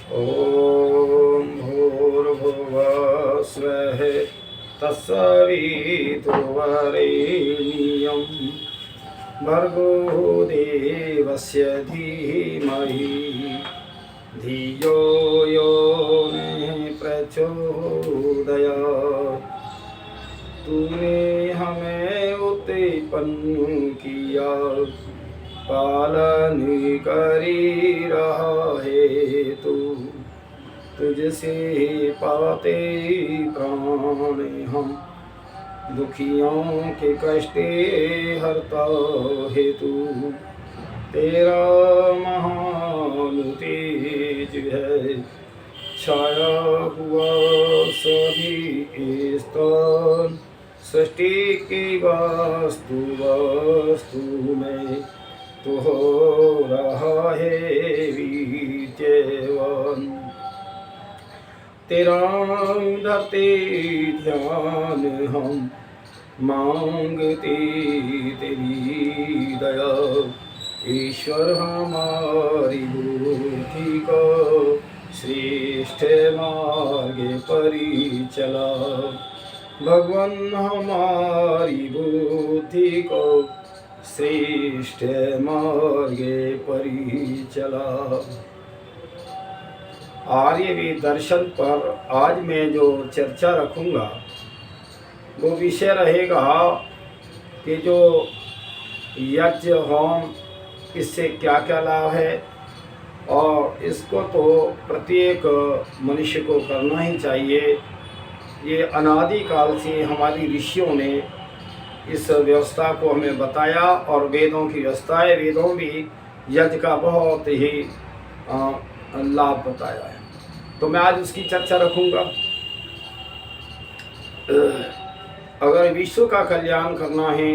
ॐ भूर्भुवः स्वः तत्सवितुर्वरेण्यं भर्गो देवस्य धीमहि धियो यो न प्रचोदयात्। तूने हमें उत्पन्न किया, पालन करी रहा है तू। तुझसे पाते प्राण हम, दुखियों के कष्टे हरता है तू। तेरा महान तेज है, छाया हुआ सभी स्थान। सृष्टि की वास्तु में तो हो रहा है विजयवान। तेरा धरते ध्यान हम मांगते तेरी दया। ईश्वर हमारी बुद्धि को श्रेष्ठ मार्ग परिचला। भगवान हमारी बुद्धि को श्रेष्ठ मार्ग परिचला। आर्यवेद दर्शन पर आज मैं जो चर्चा रखूंगा वो विषय रहेगा कि जो यज्ञ होम, इससे क्या क्या लाभ है, और इसको तो प्रत्येक मनुष्य को करना ही चाहिए। ये अनादि काल से हमारी ऋषियों ने इस व्यवस्था को हमें बताया, और वेदों की व्यवस्था है। वेदों भी यज्ञ का बहुत ही लाभ बताया है, तो मैं आज उसकी चर्चा रखूंगा। अगर विश्व का कल्याण करना है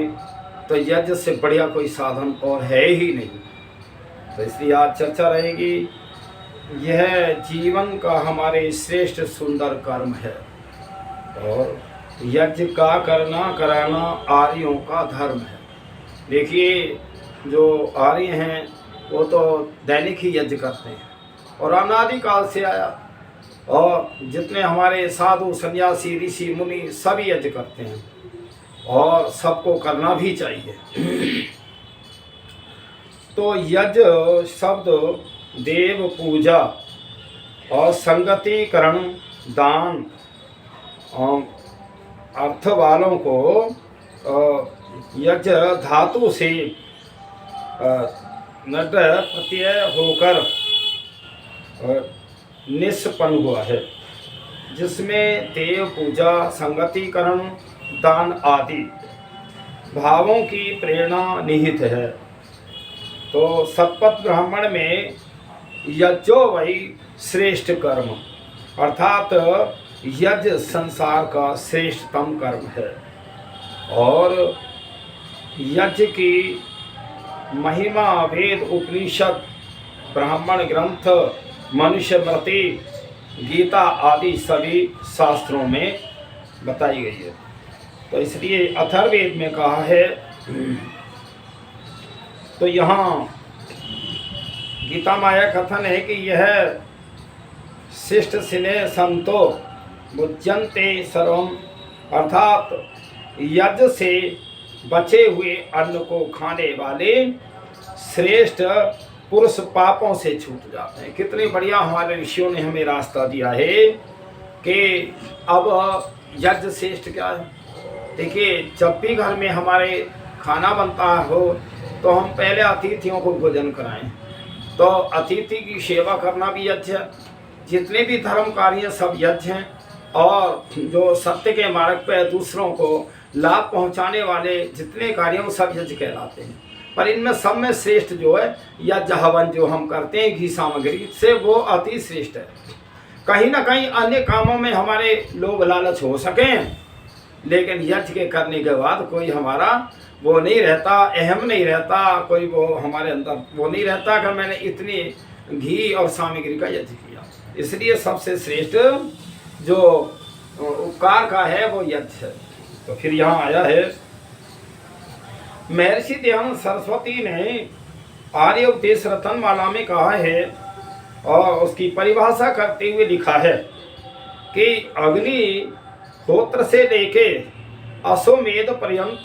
तो यज्ञ से बढ़िया कोई साधन और है ही नहीं, तो इसलिए आज चर्चा रहेगी। यह जीवन का हमारे श्रेष्ठ सुंदर कर्म है, और यज्ञ का करना कराना आर्यों का धर्म है। देखिए, जो आर्य हैं वो तो दैनिक ही यज्ञ करते हैं, और अनादि काल से आया, और जितने हमारे साधु सन्यासी ऋषि मुनि सभी यज्ञ करते हैं, और सबको करना भी चाहिए। तो यज्ञ शब्द देव पूजा और संगतिकरण दान अर्थ वालों को यज्ञ धातु से नट प्रत्यय होकर निष्पन्न हुआ है, जिसमें देव पूजा संगतिकरण दान आदि भावों की प्रेरणा निहित है। तो सतपथ ब्राह्मण में यज्ञो वही श्रेष्ठ कर्म, अर्थात यज्ञ संसार का श्रेष्ठतम कर्म है। और यज्ञ की महिमा वेद उपनिषद ब्राह्मण ग्रंथ मनुस्मृति गीता आदि सभी शास्त्रों में बताई गई है। तो इसलिए अथर्ववेद में कहा है, तो यहाँ गीता माया कथन है कि यह शिष्ट सिने संतो मुज्जन्ते सर्वम, अर्थात यज्ञ से बचे हुए अन्न को खाने वाले श्रेष्ठ पुरुष पापों से छूट जाते हैं। कितनी बढ़िया हमारे ऋषियों ने हमें रास्ता दिया है कि अब यज्ञ श्रेष्ठ क्या है। देखिए, जब भी घर में हमारे खाना बनता हो तो हम पहले अतिथियों को भोजन कराएं, तो अतिथि की सेवा करना भी यज्ञ है। जितने भी धर्म कार्य सब यज्ञ हैं, और जो सत्य के मार्ग पर दूसरों को लाभ पहुंचाने वाले जितने कार्यों सब यज्ञ कहलाते हैं। पर इनमें सब में श्रेष्ठ जो है यज्ञ हवन जो हम करते हैं घी सामग्री से, वो अति श्रेष्ठ है। कहीं ना कहीं अन्य कामों में हमारे लोभ लालच हो सकें, लेकिन यज्ञ के करने के बाद कोई हमारा वो नहीं रहता, अहम नहीं रहता, कोई वो हमारे अंदर वो नहीं रहता कि मैंने इतनी घी और सामग्री का यज्ञ किया। इसलिए सबसे श्रेष्ठ जो उपकार का है वो यज्ञ है। तो फिर यहाँ आया है, महर्षि दयानंद सरस्वती ने आर्य उपदेश रतनमाला में कहा है और उसकी परिभाषा करते हुए लिखा है कि अग्निहोत्र से लेके अश्वमेध पर्यंत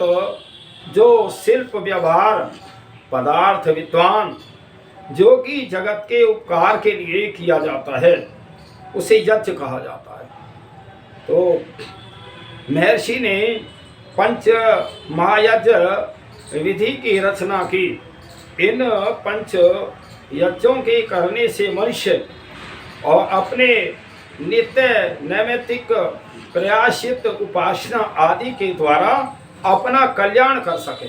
जो शिल्प व्यवहार पदार्थ विद्वान जो कि जगत के उपकार के लिए किया जाता है उसे यज्ञ कहा जाता है। तो महर्षि ने पंच महायज्ञ विधि की रचना की। इन पंच यज्ञों के करने से मनुष्य और अपने नित्य नैमित्तिक प्रयासित उपासना आदि के द्वारा अपना कल्याण कर सके।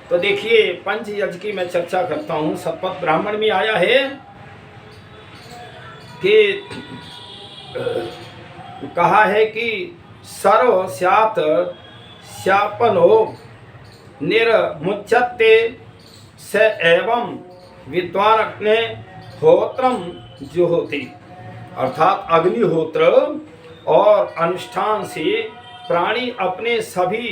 तो देखिए पंच यज्ञ की मैं चर्चा करता हूँ। शतपथ ब्राह्मण में आया है कि कहा है कि सर्व स्यात् स्यापनो निर्मुच्यते स एवं विद्वान अग्ने होत्रम जुहोति, अर्थात अग्निहोत्र और अनुष्ठान से प्राणी अपने सभी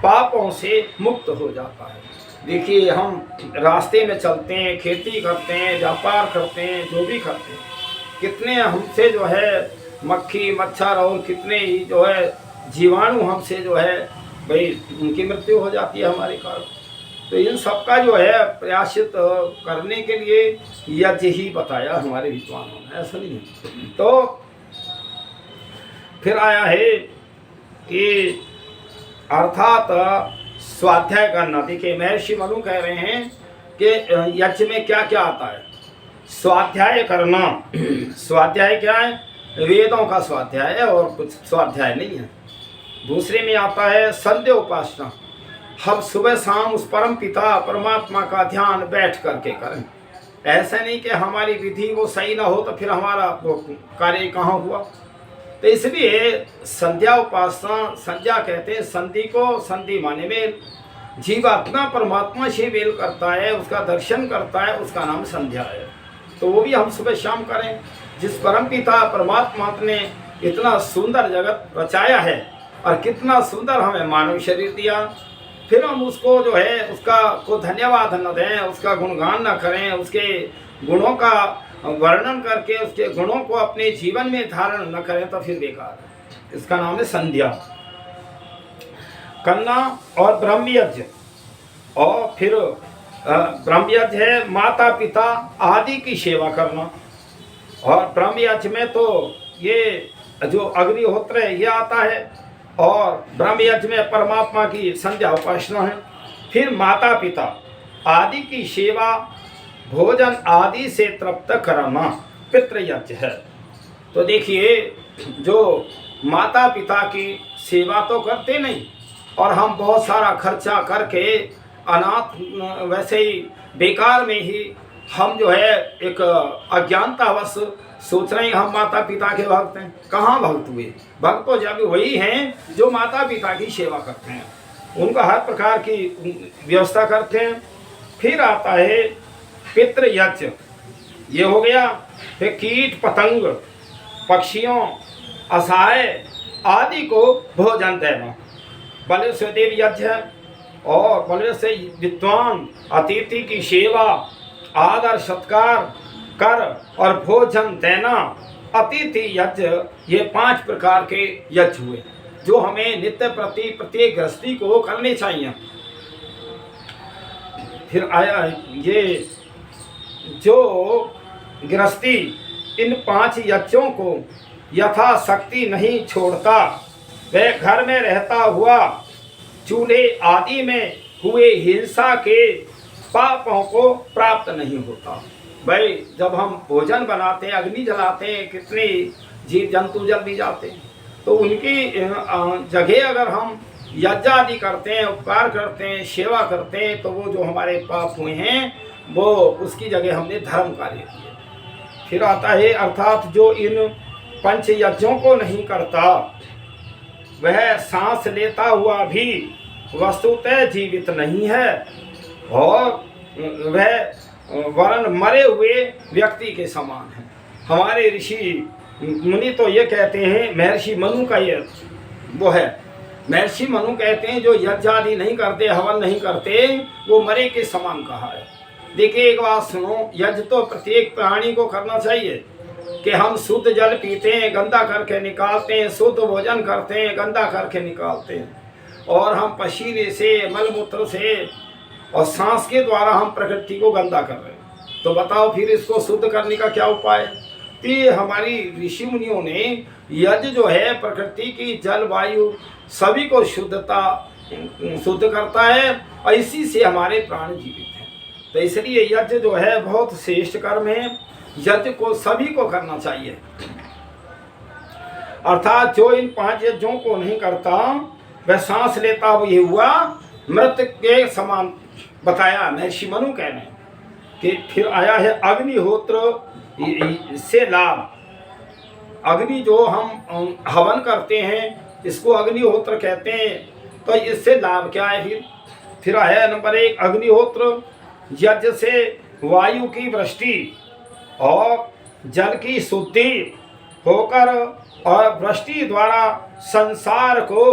पापों से मुक्त हो जाता है। देखिए हम रास्ते में चलते हैं, खेती करते हैं, व्यापार करते हैं, जो भी करते हैं, कितने हमसे जो है मक्खी मच्छर और कितने ही जो है जीवाणु हमसे जो है भाई उनकी मृत्यु हो जाती है हमारे कारण। तो इन सब का जो है प्रयासित करने के लिए यज्ञ ही बताया हमारे विद्वानों ने, ऐसा नहीं है। तो फिर आया है कि अर्थात स्वाध्याय करना। देखिए महर्षि मनु कह रहे हैं कि यज्ञ में क्या क्या आता है। स्वाध्याय करना। स्वाध्याय क्या है? वेदों का स्वाध्याय है और कुछ स्वाध्याय नहीं है। दूसरे में आता है संध्या उपासना। हम सुबह शाम उस परम पिता परमात्मा का ध्यान बैठ करके करें। ऐसा नहीं कि हमारी विधि वो सही ना हो तो फिर हमारा वो कार्य कहाँ हुआ। तो इसलिए संध्या उपासना, संध्या कहते हैं संधि को। संधि माने में जीवात्मा परमात्मा से मेल करता है, उसका दर्शन करता है, उसका नाम संध्या है। तो वो भी हम सुबह शाम करें। जिस परम पिता परमात्मा ने इतना सुंदर जगत रचाया है और कितना सुंदर हमें मानव शरीर दिया, फिर हम उसको जो है उसका को धन्यवाद न दें, उसका गुणगान न करें, उसके गुणों का वर्णन करके उसके गुणों को अपने जीवन में धारण न करें तो फिर बेकार है। इसका नाम है संध्या करना। और ब्रह्मयज्ञ, और फिर ब्रह्मयज्ञ है माता पिता आदि की सेवा करना। और ब्रह्मयज्ञ में तो ये जो अग्निहोत्र है ये आता है, और ब्रह्मयज्ञ में परमात्मा की संध्या उपासना है। फिर माता पिता आदि की सेवा भोजन आदि से तृप्त करना पितृयज्ञ है। तो देखिए जो माता पिता की सेवा तो करते नहीं और हम बहुत सारा खर्चा करके अनाथ वैसे ही बेकार में ही हम जो है एक अज्ञानतावश सोच रहे हैं हम माता पिता के भक्त हैं। कहाँ भक्त हुए? भक्त तो जब वही हैं जो माता पिता की सेवा करते हैं, उनका हर प्रकार की व्यवस्था करते हैं। फिर आता है पितृयज्ञ, ये हो गया। फिर कीट पतंग पक्षियों असहाय आदि को भोजन देना बल से देव यज्ञ है। और बल से विद्वान अतिथि की सेवा आदर सत्कार कर और भोजन देना अतिथि यज्ञ, ये 5 प्रकार के यज्ञ हुए जो हमें नित्य प्रति प्रत्येक गृहस्थी को करने चाहिए। फिर आया ये जो गृहस्थी इन 5 यज्ञों को यथाशक्ति नहीं छोड़ता, वह घर में रहता हुआ चूल्हे आदि में हुए हिंसा के पापों को प्राप्त नहीं होता। भाई जब हम भोजन बनाते हैं, अग्नि जलाते हैं, कितने जीव जंतु जल भी जाते हैं, तो उनकी जगह अगर हम यज्ञ आदि करते हैं, उपकार करते हैं, सेवा करते हैं, तो वो जो हमारे पाप हुए हैं वो उसकी जगह हमने धर्म कार्य किए। फिर आता है अर्थात जो इन 5 यज्ञों को नहीं करता वह सांस लेता हुआ भी वस्तुतः जीवित नहीं है और वह वरन मरे हुए व्यक्ति के समान है। हमारे ऋषि मुनि तो ये कहते हैं, महर्षि मनु का ये वो है, महर्षि मनु कहते हैं जो यज्ञ आदि नहीं करते, हवन नहीं करते, वो मरे के समान कहा है। देखिए एक बात सुनो, यज्ञ तो प्रत्येक प्राणी को करना चाहिए कि हम शुद्ध जल पीते हैं, गंदा करके निकालते हैं, शुद्ध भोजन करते हैं, गंदा करके निकालते हैं, और हम पसीने से, मलमूत्र से और सांस के द्वारा हम प्रकृति को गंदा कर रहे हैं। तो बताओ फिर इसको शुद्ध करने का क्या उपाय है? तो ये हमारी ऋषि मुनियों ने यज्ञ जो है प्रकृति की जलवायु सभी को शुद्ध करता है, और इसी से हमारे प्राण जीवित हैं। तो इसलिए यज्ञ जो है बहुत श्रेष्ठ कर्म है, यज्ञ को सभी को करना चाहिए। अर्थात जो इन 5 यज्ञों को नहीं करता वह सांस लेता हुए हुआ मृत के समान बताया महर्षि मनु कहने कि फिर आया है अग्निहोत्र से लाभ। अग्नि जो हम हवन करते हैं इसको अग्निहोत्र कहते हैं। तो इससे लाभ क्या है? फिर आया नंबर 1 अग्निहोत्र, यज्ञ से वायु की वृष्टि और जल की शुद्धि होकर और वृष्टि द्वारा संसार को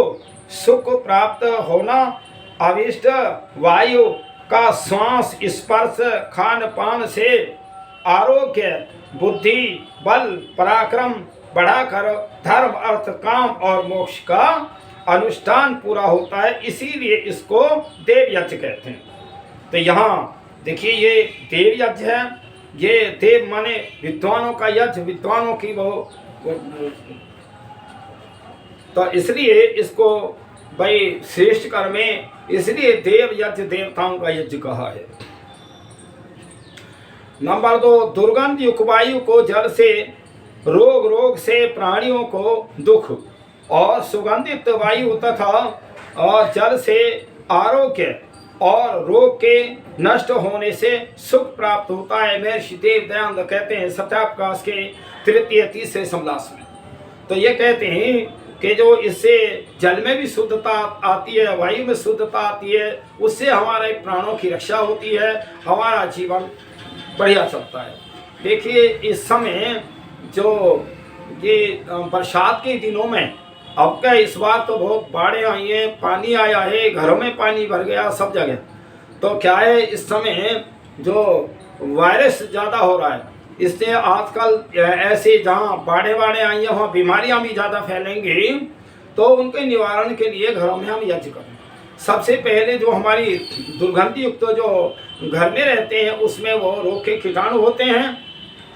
सुख प्राप्त होना, अविष्ट वायु का श्वास स्पर्श खान पान से आरोग्य बुद्धि बल पराक्रम बढ़ाकर धर्म अर्थ काम और मोक्ष का अनुष्ठान पूरा होता है। इसीलिए इसको देव यज्ञ कहते हैं। तो यहाँ देखिए ये देव यज्ञ है, ये देव माने विद्वानों का यज्ञ, विद्वानों की वो तो इसलिए इसको भाई श्रेष्ठ कर्म में, इसलिए देव यज्ञ देवताओं का यज्ञ कहा है। नंबर 2 दुर्गंध युक्त वायु को जल से रोग से प्राणियों को दुख, और सुगंधित वायु तथा और जल से आरोग्य और रोग के नष्ट होने से सुख प्राप्त होता है। महर्षि देव दयानंद कहते हैं सत्याप्रकाश के तृतीय तीसरे समलास में। तो ये कहते हैं कि जो इससे जल में भी शुद्धता आती है, वायु में शुद्धता आती है, उससे हमारे प्राणों की रक्षा होती है, हमारा जीवन बढ़िया चलता है। देखिए इस समय जो ये बरसात के दिनों में, अब क्या इस बार तो बहुत बाढ़ें आई हैं, पानी आया है, घरों में पानी भर गया सब जगह। तो क्या है इस समय जो वायरस ज़्यादा हो रहा है, इससे आजकल ऐसे जहाँ बाढ़ें आई हैं वहाँ बीमारियाँ भी ज़्यादा फैलेंगी। तो उनके निवारण के लिए घरों में हम यज्ञ करें। सबसे पहले जो हमारी दुर्गंध युक्त जो घर में रहते हैं उसमें वो रोग के कीटाणु होते हैं,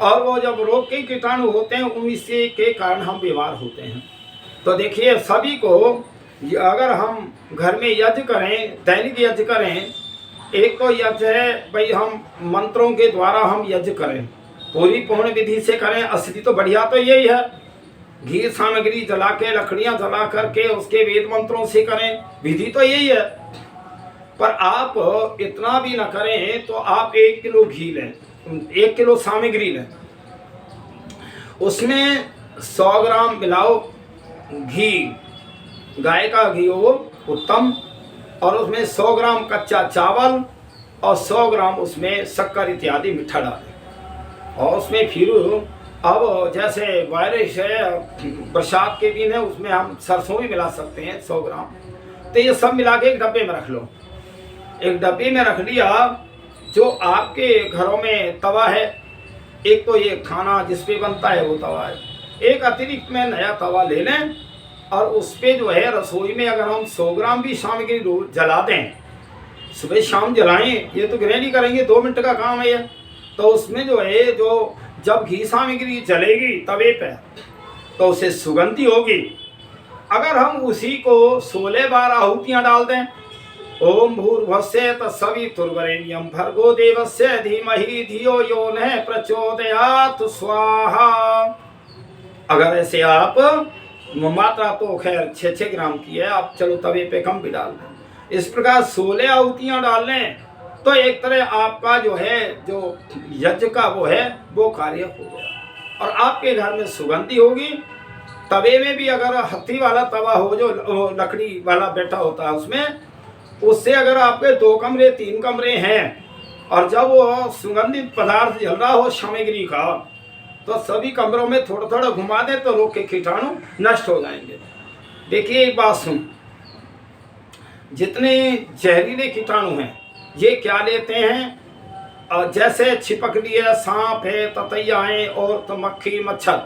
और वो जब रोग के कीटाणु होते हैं उनसे के कारण हम बीमार होते हैं। तो देखिए सभी को अगर हम घर में यज्ञ करें, दैनिक यज्ञ करें, एक तो यज्ञ है भाई हम मंत्रों के द्वारा हम यज्ञ करें, पूरी पूर्ण विधि से करें। असली तो बढ़िया तो यही है, घी सामग्री जला के लकड़ियां जला करके उसके वेद मंत्रों से करें, विधि तो यही है। पर आप इतना भी ना करें तो आप 1 किलो घी लें, 1 किलो सामग्री लें, उसमें 100 ग्राम मिलाओ घी, गाय का घी हो उत्तम, और उसमें 100 ग्राम कच्चा चावल और 100 ग्राम उसमें शक्कर इत्यादि मीठा डालें। और उसमें फिर अब जैसे वायरस है, बरसात के दिन है, उसमें हम सरसों भी मिला सकते हैं 100 ग्राम। तो ये सब मिला के एक डब्बे में रख लो। एक डब्बे में रख लिया। जो आपके घरों में तवा है, एक तो ये खाना जिस पे बनता है वो तवा है, एक अतिरिक्त में नया तवा ले लें, और उस पर जो है रसोई में अगर हम 100 ग्राम भी सामग्री जला दें, सुबह शाम जलाएं, ये तो गृहिणी करेंगे, 2 मिनट का काम है ये। तो उसमें जो है जो जब घी सामग्री जलेगी तवे पे तो उसे सुगंधी होगी। अगर हम उसी को 16 बार आहुतियाँ डाल दें, ओम भूर्भुवस्सुः तत्सवितुर्वरेण्यं भर्गो देवस्य धीमहि धियो यो नः प्रचोदयात् स्वाहा। अगर ऐसे आप मात्रा तो खैर 6-6 ग्राम की है, आप चलो तवे पे कम भी डाल दें, इस प्रकार 16 आहुतियाँ डाल लें तो एक तरह आपका जो है जो यज्ञ का वो है वो कार्य हो गया, और आपके घर में सुगंधी होगी। तवे में भी अगर हत्ती वाला तवा हो जो लकड़ी वाला बैठा होता है उसमें, उससे अगर आपके 2 कमरे 3 कमरे हैं और जब वो सुगंधित पदार्थ जल रहा हो सामग्री का, तो सभी कमरों में थोड़ा थोड़ा घुमा दें तो रोग के कीटाणु नष्ट हो जाएंगे। देखिए एक बात सुन, जितने जहरीले कीटाणु हैं ये क्या लेते हैं, जैसे छिपकली है, सांप है, ततैयाएँ और तो मक्खी मच्छर,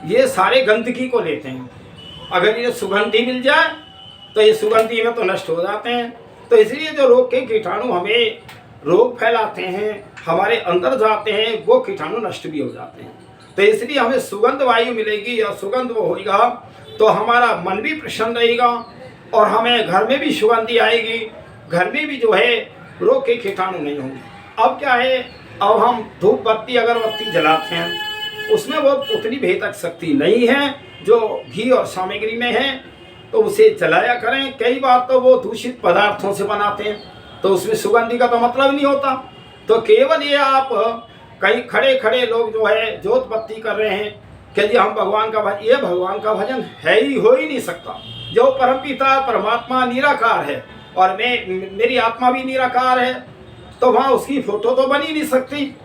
ये सारे गंदगी को लेते हैं। अगर ये सुगंधी मिल जाए तो ये सुगंधी में तो नष्ट हो जाते हैं। तो इसलिए जो रोग के कीटाणु हमें रोग फैलाते हैं, हमारे अंदर जाते हैं, वो कीटाणु नष्ट भी हो जाते हैं। तो इसलिए हमें सुगंध वायु मिलेगी और सुगंध वो होगा तो हमारा मन भी प्रसन्न रहेगा और हमें घर में भी सुगंधी आएगी, घर में भी जो है रोग के कीटाणु नहीं होंगे। अब क्या है, अब हम धूप बत्ती अगरबत्ती जलाते हैं, उसमें वो उतनी भेदक शक्ति नहीं है जो घी और सामग्री में है, तो उसे जलाया करें। कई बार तो वो दूषित पदार्थों से बनाते हैं, तो उसमें सुगंधी का तो मतलब नहीं होता। तो केवल ये आप कहीं खड़े खड़े लोग जो है जोत बत्ती कर रहे हैं कि जी हम भगवान का भजन, ये भगवान का भजन है ही, हो ही नहीं सकता। जो परमपिता परमात्मा निराकार है और मेरी आत्मा भी निराकार है, तो वहाँ उसकी फोटो तो बन ही नहीं सकती।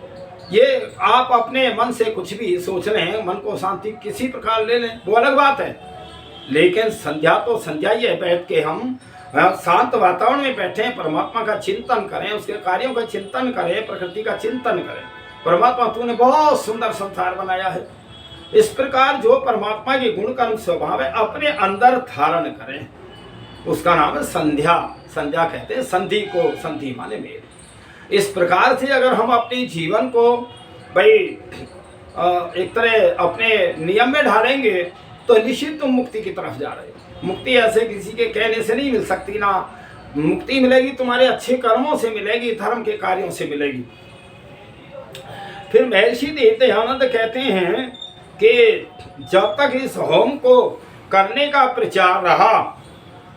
ये आप अपने मन से कुछ भी सोच रहे हैं, मन को शांति किसी प्रकार ले लें, वो अलग बात है। लेकिन संध्या तो संध्या ही है, बैठ के हम शांत वातावरण में बैठे, परमात्मा का चिंतन करें, उसके कार्यों का चिंतन करें, प्रकृति का चिंतन करें। परमात्मा तूने बहुत सुंदर संसार बनाया है, इस प्रकार जो परमात्मा के गुण कर्म स्वभाव है अपने अंदर धारण करें, उसका नाम है संध्या। संध्या कहते हैं संधि को, संधि माने मेल। इस प्रकार से अगर हम अपने जीवन को भाई एक तरह अपने नियम में ढालेंगे तो निश्चित तुम मुक्ति की तरफ जा रहे हो। मुक्ति ऐसे किसी के कहने से नहीं मिल सकती ना, मुक्ति मिलेगी तुम्हारे अच्छे कर्मों से मिलेगी, धर्म के कार्यों से मिलेगी। फिर महर्षि दयानंद कहते हैं कि जब तक इस होम को करने का प्रचार रहा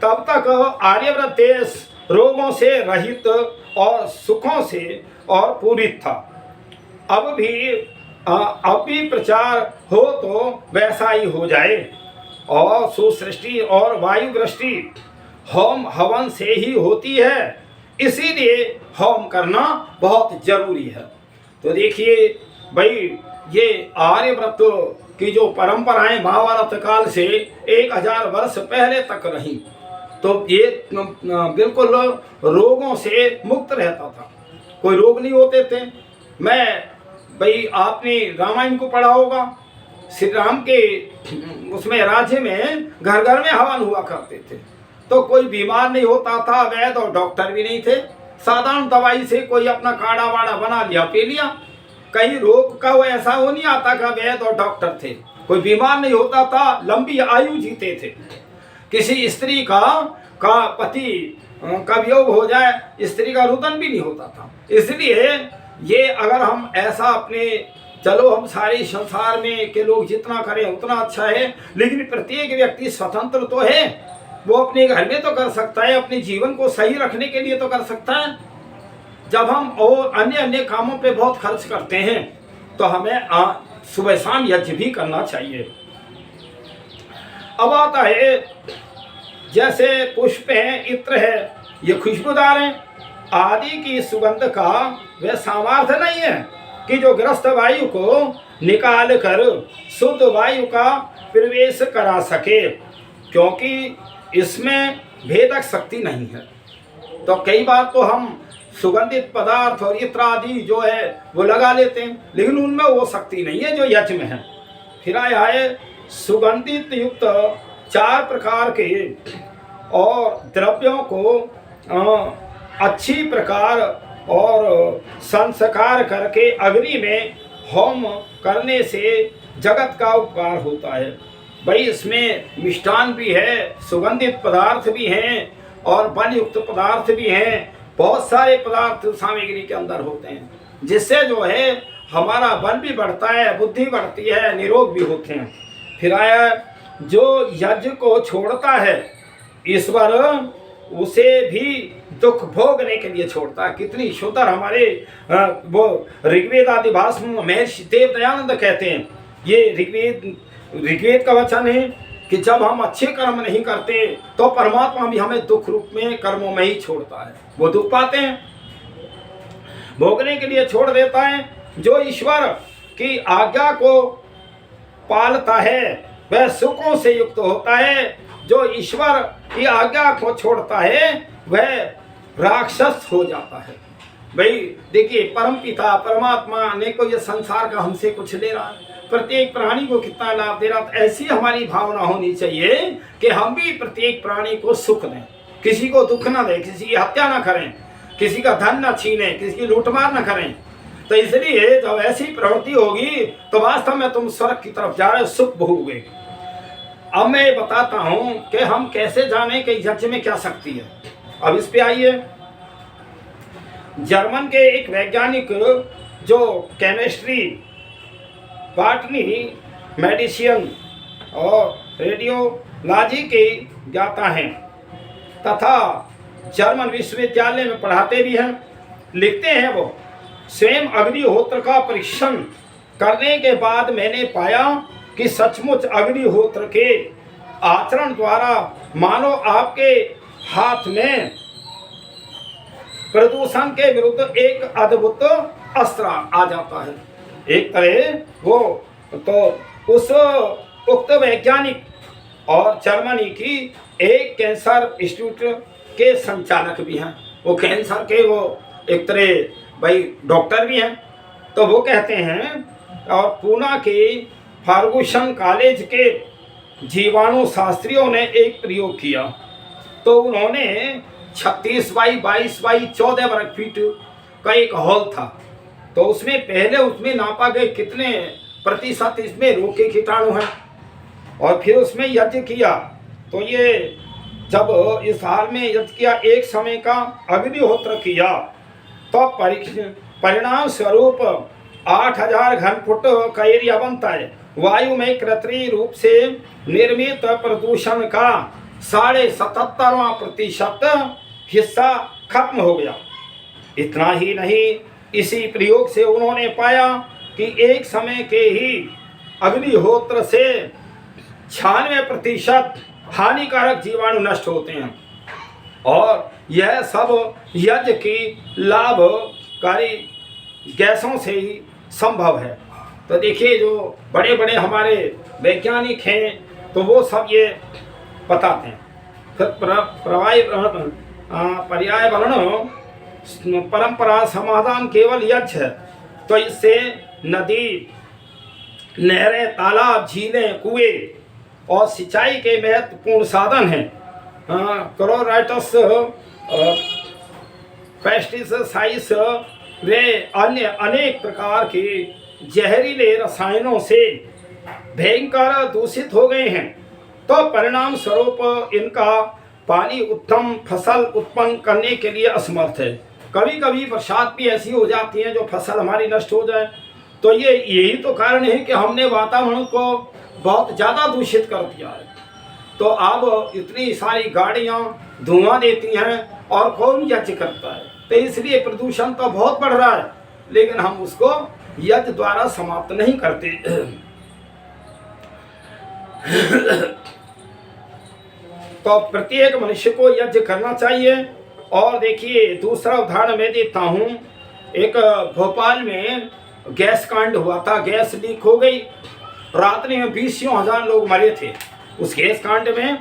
तब तक आर्यव्रत देश रोगों से रहित और सुखों से और पूरित था। अब भी प्रचार हो तो वैसा ही हो जाए, और सुसृष्टि और वायु वृष्टि होम हवन से ही होती है, इसीलिए होम करना बहुत जरूरी है। तो देखिए भाई, ये आर्यव्रत की जो परंपराएं महाभारत काल से 1000 वर्ष पहले तक रही, तो ये बिल्कुल रोगों से मुक्त रहता था, कोई रोग नहीं होते थे। भाई आपने रामायण को पढ़ा होगा, श्री राम के उसमें राज्य में घर घर में हवन हुआ करते थे, तो कोई बीमार नहीं होता था, वैद्य और डॉक्टर भी नहीं थे, साधारण दवाई से कोई अपना काढ़ा वाड़ा बना लिया, पी लिया। कहीं रोग का वो ऐसा हो नहीं आता का वैद्य और डॉक्टर थे, कोई बीमार नहीं होता था, लंबी आयु जीते थे। किसी स्त्री का पति का वियोग हो जाए, स्त्री का रुदन भी नहीं होता था। इसलिए ये अगर हम ऐसा अपने, चलो हम सारे संसार में के लोग जितना करें उतना अच्छा है, लेकिन प्रत्येक व्यक्ति स्वतंत्र तो है, वो अपने घर में तो कर सकता है, अपने जीवन को सही रखने के लिए तो कर सकता है। जब हम और अन्य अन्य कामों पे बहुत खर्च करते हैं तो हमें सुबह शाम यज्ञ भी करना चाहिए। अब आता है जैसे पुष्प है, इत्र है, ये खुशबूदार हैं, आदि की सुगंध का वह सामर्थ्य नहीं है कि जो ग्रस्त वायु को निकाल कर शुद्ध वायु का प्रवेश करा सके, क्योंकि इसमें भेदक शक्ति नहीं है। तो कई बार तो हम सुगंधित पदार्थ और इत्र आदि जो है वो लगा लेते हैं, लेकिन उनमें वो शक्ति नहीं है जो यज्ञ में है। फिर आया है सुगंधित युक्त 4 प्रकार के और द्रव्यों को अच्छी प्रकार और संस्कार करके अग्नि में होम करने से जगत का उपकार होता है। भाई इसमें मिष्टान भी है, सुगंधित पदार्थ भी हैं और वन युक्त पदार्थ भी हैं, बहुत सारे पदार्थ सामग्री के अंदर होते हैं, जिससे जो है हमारा बल भी बढ़ता है, बुद्धि बढ़ती है, निरोग भी होते हैं। फिर आया जो यज्ञ को छोड़ता है ईश्वर उसे भी दुख भोगने के लिए छोड़ता है। कितनी सुंदर हमारे वो ऋग्वेद आदि भाषा में महर्षि दयानंद कहते हैं, ये ऋग्वेद का वचन है कि जब हम अच्छे कर्म नहीं करते तो परमात्मा भी हमें दुख रूप में कर्मों में ही छोड़ता है। वो दुख पाते हैं, भोगने के लिए छोड़ देता है। जो ईश्वर की आज्ञा को पालता है वह सुखों से युक्त होता है, जो ईश्वर की आज्ञा को छोड़ता है वह राक्षस हो जाता है। भाई देखिए, परम पिता परमात्मा ने को ये संसार का हमसे कुछ ले रहा है, प्रत्येक प्राणी को कितना लाभ दे रहा है। तो ऐसी हमारी भावना होनी चाहिए कि हम भी प्रत्येक प्राणी को सुख दें, किसी को दुख ना दें, किसी की हत्या ना करें, किसी का धन ना छीने, किसी की लूटमार ना करें। तो इसलिए जब ऐसी प्रवृत्ति होगी तो वास्तव में तुम स्वर्ग की तरफ जा रहे, सुख भोगोगे। अब मैं बताता हूं कि हम कैसे जाने कि यज्ञ में क्या शक्ति है। अब इस पे आइए। जर्मन के एक वैज्ञानिक जो केमिस्ट्री, बॉटनी, मेडिसिन और रेडियोलॉजी के ज्ञाता हैं तथा जर्मन विश्वविद्यालय में पढ़ाते भी हैं, लिखते हैं वो, स्वयं अग्निहोत्र का परीक्षण करने के बाद मैंने पाया कि सचमुच अग्निहोत्र के आचरण द्वारा मानो आपके हाथ में प्रदूषण के विरुद्ध एक अद्भुत अस्त्र आ जाता है। एक तरह वो तो उस उक्त वैज्ञानिक और जर्मनी की एक कैंसर इंस्टीट्यूट के संचालक भी हैं, वो कैंसर के वो एक तरह भाई डॉक्टर भी हैं। तो वो कहते हैं, और पूना के फर्गुसन कॉलेज के जीवाणु शास्त्रियों ने एक प्रयोग किया। तो उन्होंने 36 बाई 22 बाई 14 वर्ग फीट का एक हॉल था। तो उसमें पहले उसमें नापा गए कितने प्रतिशत इसमें रोग के कीटाणु हैं, और फिर उसमें यज्ञ किया। तो ये जब इस हाल में यज्ञ किया, एक समय का अग्निहोत्र किया, तो परिणाम स्वरूप 8000 घन फुट का एरिया बनता है। वायु में कृत्रिम रूप से निर्मित प्रदूषण का 77% हिस्सा खत्म हो गया। इतना ही नहीं, इसी प्रयोग से उन्होंने पाया कि एक समय के ही अग्निहोत्र से 96% हानिकारक जीवाणु नष्ट होते हैं, और यह सब यज्ञ की लाभकारी गैसों से ही संभव है। तो देखिए, जो बड़े बड़े हमारे वैज्ञानिक हैं तो वो सब ये बताते हैं। फिर पर्यावरण परंपरा समाधान केवल यज्ञ है। तो इससे नदी, नहरें, तालाब, झीलें, कुएं और सिंचाई के महत्वपूर्ण साधन हैं। क्लोराइटस, पेस्टिसाइड्स वे अन्य अनेक प्रकार के जहरीले रसायनों से भयंकर दूषित हो गए हैं। तो परिणाम स्वरूप इनका पानी उत्तम फसल उत्पन्न करने के लिए असमर्थ है। कभी कभी बरसात भी ऐसी हो जाती है जो फसल हमारी नष्ट हो जाए। तो यही तो कारण है कि हमने वातावरण को बहुत ज़्यादा दूषित कर दिया है। तो अब इतनी सारी गाड़ियाँ धुआं देती हैं और कौन यज्ञ करता है। तो इसलिए प्रदूषण तो बहुत बढ़ रहा है, लेकिन हम उसको यज्ञ द्वारा समाप्त नहीं करते। तो प्रत्येक मनुष्य को यज्ञ करना चाहिए। और देखिए, दूसरा उदाहरण मैं देता हूँ। एक भोपाल में गैस कांड हुआ था, गैस लीक हो गई, रात्रि में 20,000 लोग मरे थे उस गैस कांड में।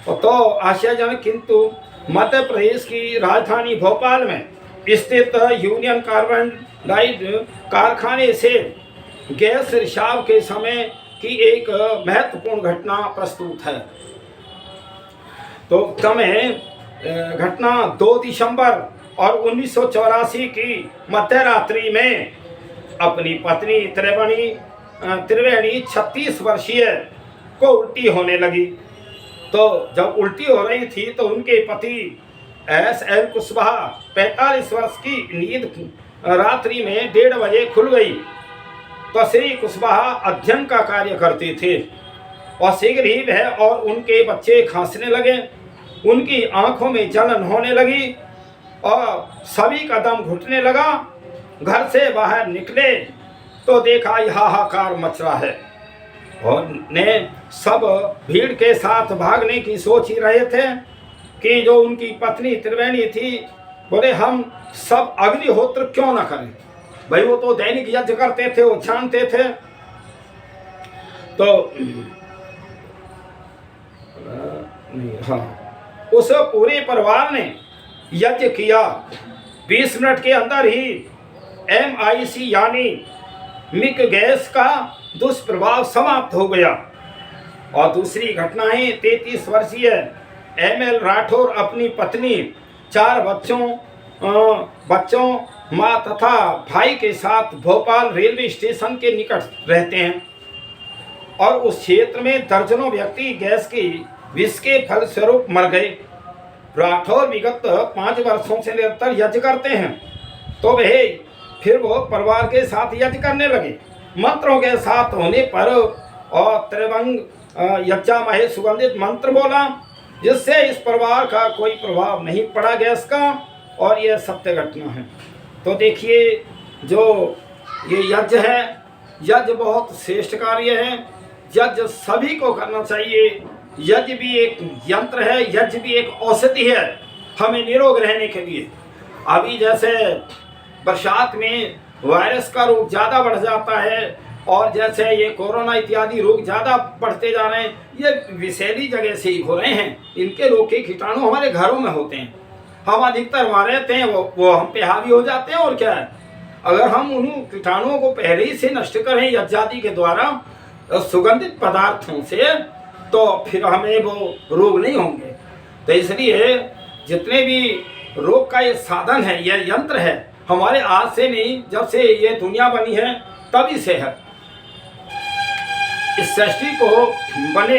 तो आश्चर्यजनक, किंतु मध्य प्रदेश की राजधानी भोपाल में स्थित यूनियन कार्बाइड कारखाने से गैस रिसाव के समय की एक महत्वपूर्ण घटना प्रस्तुत है। तो समय घटना 2 दिसंबर और 1984 की मध्य रात्रि में अपनी पत्नी त्रिवेणी 36 वर्षीय को उल्टी होने लगी। तो जब उल्टी हो रही थी तो उनके पति S.L. कुशवाहा 45 वर्ष की नींद रात्रि में 1:30 बजे खुल गई। तो श्री कुशवाहा अध्ययन का कार्य करते थे और शीघ्र ही वह और उनके बच्चे खांसने लगे, उनकी आंखों में जलन होने लगी और सभी का दम घुटने लगा। घर से बाहर निकले तो देखा हाहाकार मच रहा है, और ने सब भीड़ के साथ भागने की सोच ही रहे थे कि जो उनकी पत्नी त्रिवेणी थी, बोले हम सब अग्निहोत्र क्यों ना करें। भाई वो तो दैनिक यज्ञ करते थे, वो जानते थे। तो हाँ, उस पूरे परिवार ने यज्ञ किया 20 मिनट के अंदर ही MIC यानी मिक गैस का दुष्प्रभाव समाप्त हो गया। और दूसरी घटना है 33 वर्षीय ML राठौर अपनी पत्नी 4 बच्चों माँ तथा भाई के साथ भोपाल रेलवे स्टेशन के निकट रहते हैं और उस क्षेत्र में दर्जनों व्यक्ति गैस की विष के फलस्वरूप मर गए। राठौर विगत 5 वर्षों से निरंतर यज्ञ करते हैं, तो वह फिर वो परिवार के साथ यज्ञ करने लगे। मंत्रों के साथ होने पर और त्रिवंग यज्ञामहे सुगंधित मंत्र बोला, जिससे इस परिवार का कोई प्रभाव नहीं पड़ा गैस का, और यह सत्य घटना है। तो देखिए, जो ये यज्ञ है, यज्ञ बहुत श्रेष्ठ कार्य है, यज्ञ सभी को करना चाहिए। यज्ञ भी एक यंत्र है, यज्ञ भी एक औषधि है हमें निरोग रहने के लिए। अभी जैसे बरसात में वायरस का रोग ज़्यादा बढ़ जाता है और जैसे ये कोरोना इत्यादि रोग ज़्यादा बढ़ते जा रहे हैं, ये विषैली जगह से ही हो रहे हैं। इनके रोग के कीटाणु हमारे घरों में होते हैं, हम अधिकतर वहाँ रहते हैं, वो हम पे हावी हो जाते हैं। और क्या है, अगर हम उन कीटाणुओं को पहले ही से नष्ट करें यज्ञादि के द्वारा सुगंधित पदार्थों से, तो फिर हमें वो रोग नहीं होंगे। तो इसलिए जितने भी रोग का ये साधन है, यह यंत्र है, हमारे आज से नहीं, जब से ये दुनिया बनी है तभी से है। इस सृष्टि को बने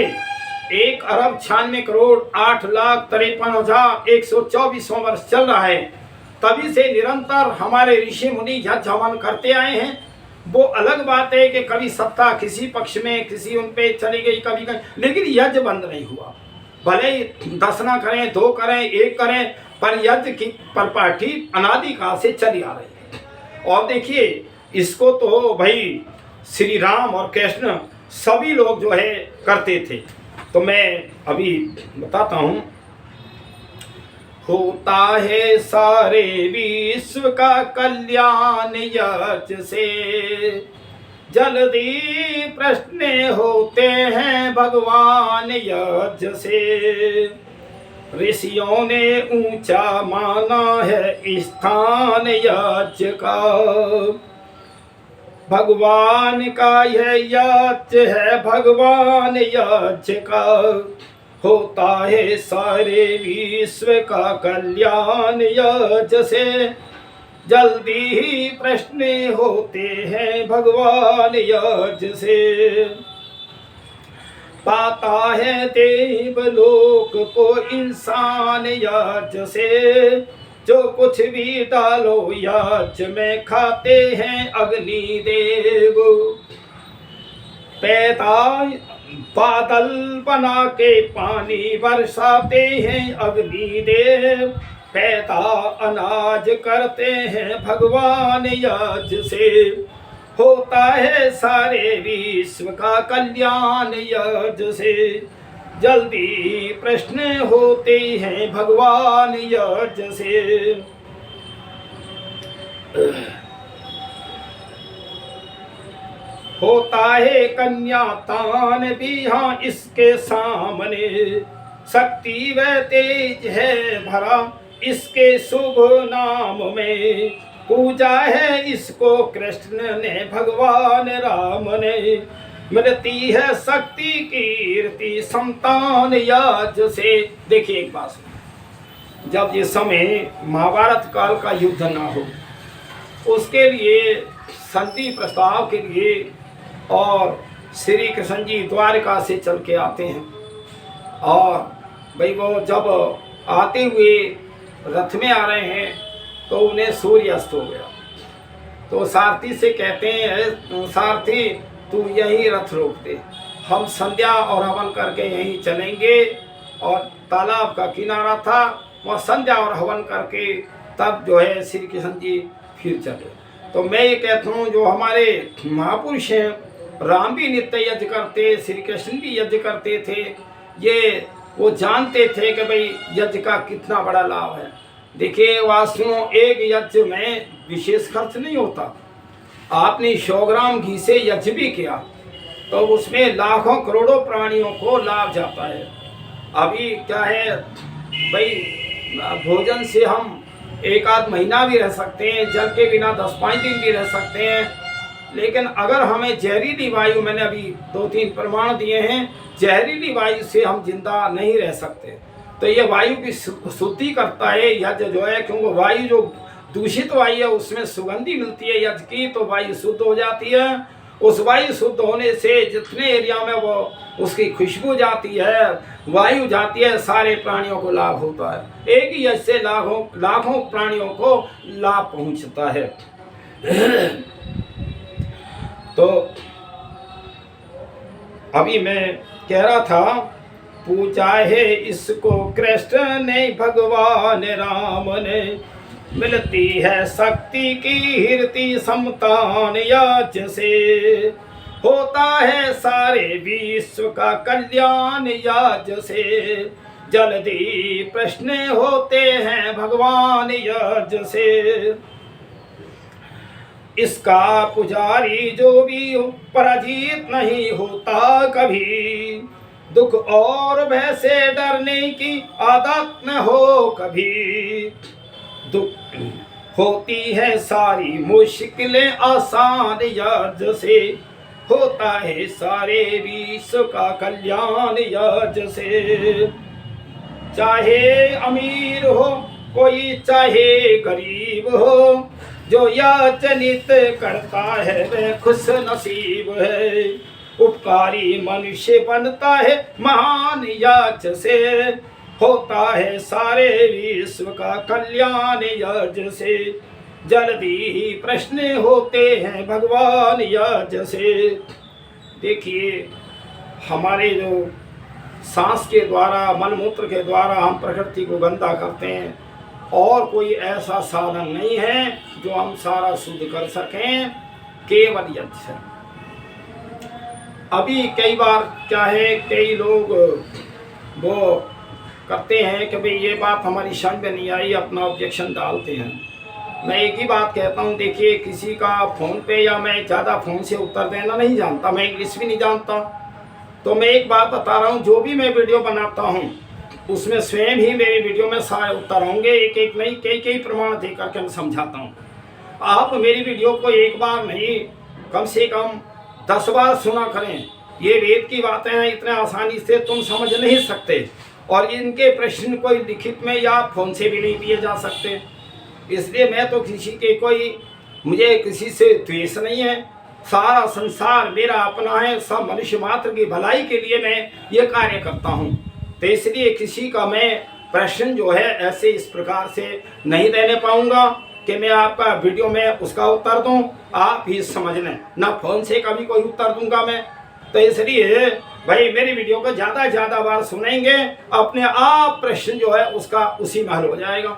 1,96,08,53,124वां वर्ष चल रहा है, तभी से निरंतर हमारे ऋषि मुनि यज्ञ हवन करते आए हैं। वो अलग बात है कि कभी सत्ता किसी पक्ष में, किसी उन पे चली गई, कभी कहीं, लेकिन यज्ञ बंद नहीं हुआ। भले ही 10 ना करें, 2 करें, 1 करें, पर यज्ञ की परपाठी अनादिकाल से चली आ रही है। और देखिए, इसको तो भाई श्री राम और कृष्ण सभी लोग जो है करते थे। तो मैं अभी बताता हूँ। होता है सारे विश्व का कल्याण यज्ञ से, जल्दी प्रश्न होते हैं भगवान यज्ञ से। ऋषियों ने ऊंचा माना है स्थान यज्ञ का, भगवान का यह यज्ञ है, भगवान यज्ञ का। होता है सारे विश्व का कल्याण यज्ञ से, जल्दी ही प्रश्न होते हैं भगवान यज्ञ से। पाता है देवलोक को इंसान यज्ञ से, जो कुछ भी डालो यज्ञ में खाते हैं अग्निदेव। पैदा बादल बना के पानी बरसाते हैं अग्निदेव, पैदा अनाज करते हैं भगवान यज्ञ से। होता है सारे विश्व का कल्याण यज्ञ से, जल्दी प्रश्न होते हैं भगवान यज्ञ से। होता है कन्यादान भी हाँ इसके सामने, शक्ति व तेज है भरा इसके शुभ नाम में। पूजा है इसको कृष्ण ने भगवान राम ने, मिलती है शक्ति कीर्ति संतान यज्ञ से। देखिए एक बात, जब ये समय महाभारत काल का युद्ध ना हो, उसके लिए शांति प्रस्ताव के लिए और श्री कृष्ण जी द्वारका से चल के आते हैं। और भाई वो जब आते हुए रथ में आ रहे हैं तो उन्हें सूर्य अस्त हो गया। तो सारथी से कहते हैं, सारथी तू यही रथ रोक दे, हम संध्या और हवन करके यहीं चलेंगे। और तालाब का किनारा था, वह संध्या और हवन करके तब जो है श्री कृष्ण जी फिर चले। तो मैं ये कहता हूँ, जो हमारे महापुरुष हैं, राम भी नित्य यज्ञ करते, श्री कृष्ण भी यज्ञ करते थे। ये वो जानते थे कि भाई यज्ञ का कितना बड़ा लाभ है। देखिए वास्तुओं, एक यज्ञ में विशेष खर्च नहीं होता। आपने 100 ग्राम घी से यज्ञ भी किया तो उसमें लाखों करोड़ों प्राणियों को लाभ जाता है। अभी क्या है भाई, भोजन से हम एक आध महीना भी रह सकते हैं, जल के बिना 10-5 दिन भी रह सकते हैं। लेकिन अगर हमें जहरीली वायु, मैंने अभी 2-3 प्रमाण दिए हैं, जहरीली वायु से हम जिंदा नहीं रह सकते। तो ये वायु की शुद्धि करता है यज्ञ जो है, क्योंकि वायु जो दूषित वायु है उसमें सुगंधी मिलती है यज्ञ की, तो वायु शुद्ध हो जाती है। उस वायु शुद्ध होने से जितने एरिया में वो उसकी खुशबू जाती है, वायु जाती है, सारे प्राणियों को लाभ होता है। एक ही यज्ञ से लाखों प्राणियों को लाभ पहुंचता है। तो अभी मैं कह रहा था, पूजा है इसको कृष्ण ने भगवान राम ने, मिलती है शक्ति की हीरती समतान यज्ञ से, होता है सारे विश्व का कल्याण यज्ञ से, जल्दी प्रश्न होते हैं भगवान यज्ञ से। इसका पुजारी जो भी पराजित नहीं होता कभी, दुख और भय से डरने की आदत न हो कभी, दुख होती है सारी मुश्किलें आसान यज्ञ से, होता है सारे विश्व का कल्याण यज्ञ से। चाहे अमीर हो कोई, चाहे गरीब हो, जो यज्ञ नित करता है वह खुश नसीब है, उपकारी मनुष्य बनता है महान यज्ञ से, होता है सारे विश्व का कल्याण यज्ञ से, जल्दी ही प्रश्न होते हैं भगवान यज्ञ से। देखिए, हमारे जो सांस के द्वारा, मलमूत्र के द्वारा हम प्रकृति को गंदा करते हैं, और कोई ऐसा साधन नहीं है जो हम सारा शुद्ध कर सकें, केवल यज्ञ से। अभी कई बार क्या है, कई लोग वो करते हैं कि भाई ये बात हमारी समझ में नहीं आई, अपना ऑब्जेक्शन डालते हैं। मैं एक ही बात कहता हूँ, देखिए, किसी का फ़ोन पे या मैं ज़्यादा फ़ोन से उत्तर देना नहीं जानता, मैं इंग्लिश भी नहीं जानता, तो मैं एक बात बता रहा हूँ, जो भी मैं वीडियो बनाता हूँ उसमें स्वयं ही मेरी वीडियो में सारे उत्तर होंगे, एक एक नहीं, कई प्रमाण दे करके मैं समझाता हूँ। आप मेरी वीडियो को एक बार नहीं, कम से कम 10 बार सुना करें। ये वेद की बातें हैं, इतने आसानी से तुम समझ नहीं सकते, और इनके प्रश्न कोई लिखित में या फ़ोन से भी नहीं दिए जा सकते। इसलिए मैं तो किसी के कोई, मुझे किसी से द्वेष नहीं है, सारा संसार मेरा अपना है, सब मनुष्य मात्र की भलाई के लिए मैं ये कार्य करता हूँ। तो इसलिए किसी का मैं प्रश्न जो है ऐसे इस प्रकार से नहीं देने पाऊँगा कि मैं आपका वीडियो में उसका उत्तर दूँ, आप ही समझ लें, ना फ़ोन से कभी कोई उत्तर दूंगा मैं। तो इसलिए भाई मेरी वीडियो को ज़्यादा बार सुनेंगे, अपने आप प्रश्न जो है उसका उसी में हल हो जाएगा,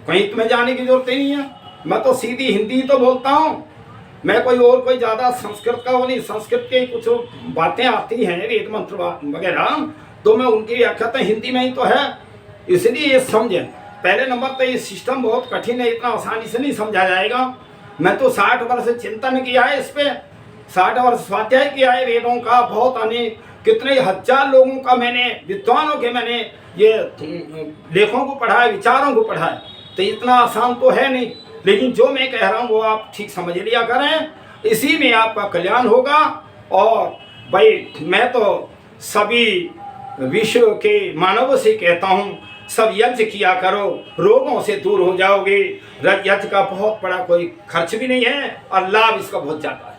कहीं तुम्हें जाने की जरूरत ही नहीं है। मैं तो सीधी हिंदी तो बोलता हूँ, मैं कोई ज़्यादा संस्कृत का वो नहीं, संस्कृत के कुछ बातें आती हैं, वेद मंत्र वगैरह, तो मैं उनकी व्याख्या तो हिंदी में ही तो है, इसलिए ये समझें। पहले नंबर तो ये सिस्टम बहुत कठिन है, इतना आसानी से नहीं समझा जाएगा। मैं तो 60 वर्ष चिंतन किया है इस पर, 60 वर्ष स्वाध्याय किया है वेदों का, बहुत अनेक कितने हजार लोगों का मैंने, विद्वानों के मैंने ये लेखों को पढ़ा है, विचारों को पढ़ा है, तो इतना आसान तो है नहीं। लेकिन जो मैं कह रहा हूँ वो आप ठीक समझ लिया करें, इसी में आपका कल्याण होगा। और भाई मैं तो सभी विश्व के मानवों से कहता हूँ, सब यज्ञ किया करो, रोगों से दूर हो जाओगे। यज्ञ का बहुत बड़ा कोई खर्च भी नहीं है और लाभ इसका बहुत ज़्यादा है।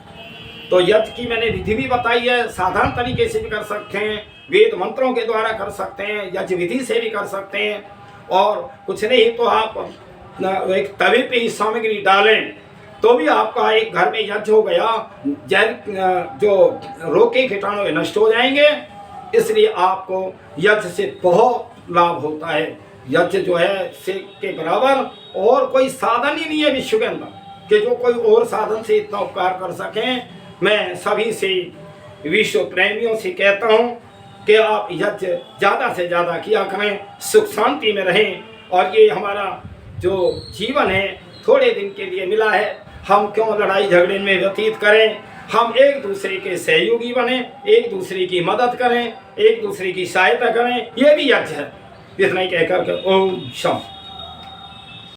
तो यज्ञ की मैंने विधि भी बताई है, साधारण तरीके से भी कर सकते हैं, वेद मंत्रों के द्वारा कर सकते हैं, यज्ञ विधि से भी कर सकते हैं। और कुछ नहीं तो आप एक तवे पे ही सामग्री डालें तो भी आपका एक घर में यज्ञ हो गया, जो रोग के कीटाणु नष्ट हो जाएंगे। इसलिए आपको यज्ञ से बहुत लाभ होता है। यज्ञ जो है से के बराबर और कोई साधन ही नहीं है विश्व के अंदर कि जो कोई और साधन से इतना उपकार कर सकें। मैं सभी से, विश्व प्रेमियों से कहता हूँ कि आप यज्ञ ज़्यादा से ज़्यादा किया करें, सुख शांति में रहें। और ये हमारा जो जीवन है थोड़े दिन के लिए मिला है, हम क्यों लड़ाई झगड़े में व्यतीत करें। हम एक दूसरे के सहयोगी बने, एक दूसरे की मदद करें, एक दूसरे की सहायता करें, ये भी यज्ञ है। इतना ही कहकर के ओम शांति।